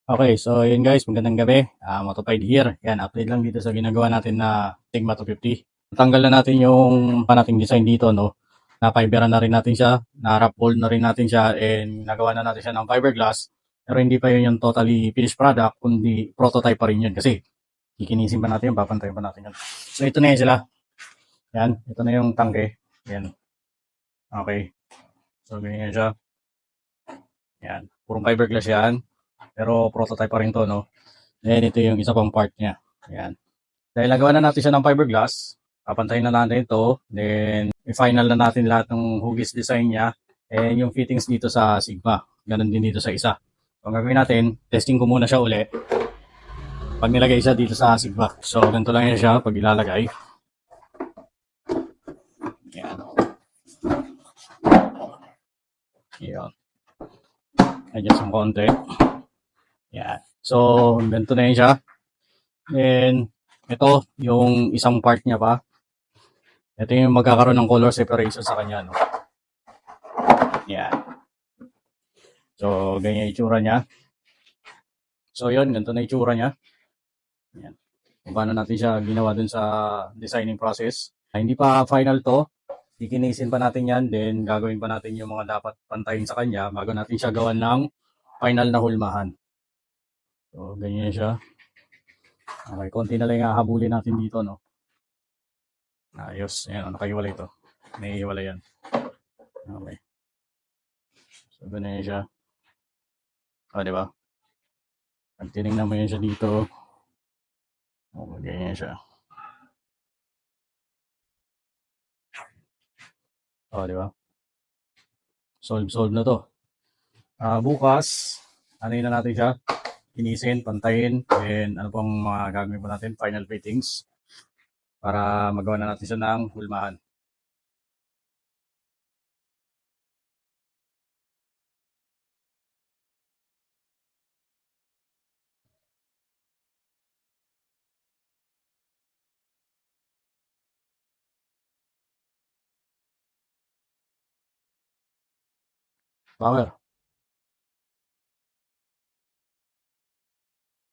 Okay, so yun guys, magandang gabi. Motopide here. Yan, update lang dito sa ginagawa natin na Sigma 250. Tanggal na natin yung panating design dito, no? Na-fiberan na rin natin siya, na-wrap mold na rin natin siya, and nagawa na natin siya ng fiberglass. Pero hindi pa yun yung totally finished product, kundi prototype pa rin yun kasi kikinisin pa natin yun, papantayin pa natin yun. So ito na yun sila. Yan, ito na yung tangke. Yan, okay. So ganyan siya. Yan, purong fiberglass yan. Pero prototype pa rin to, no? Then ito yung isa pang part niya. Ayan. Dahil nagawa na natin siya ng fiberglass, papantayin na natin ito. Then i-final na natin lahat ng hugis design niya and yung fittings dito sa Sigma. Ganon din dito sa isa. So ang gagawin natin, testing ko muna siya uli pag nilagay siya dito sa Sigma. So ganito lang yan siya pag ilalagay. Ayan. Ayan. Adjust ng konti. Ayan. So ganito na yan siya. And ito yung isang part niya pa. Ito yung magkakaroon ng color separation sa kanya, no? Yan. So, ganyan yung itsura niya. So, yun, ganito na itsura niya. Yan. Kung paano natin siya ginawa dun sa designing process. Hindi pa final to. Kikinisin pa natin yan. Then, gagawin pa natin yung mga dapat pantayin sa kanya bago natin siya gawan ng final na hulmahan. So, ganyan siya. Okay, konti na lang hahabulin natin dito, no? Ayos. Ayan, nakahiwalay ito. May hiwalay yan. Okay. So, ganyan siya. O, di ba? Pag tinignan mo yan siya dito, ganyan siya. O, di ba? Solve na to. Bukas, ano na natin siya? Kinisin, pantayin, and ano pang mga gagawin pa natin, final fittings, para magawa na natin siya ng hulmahan. Power.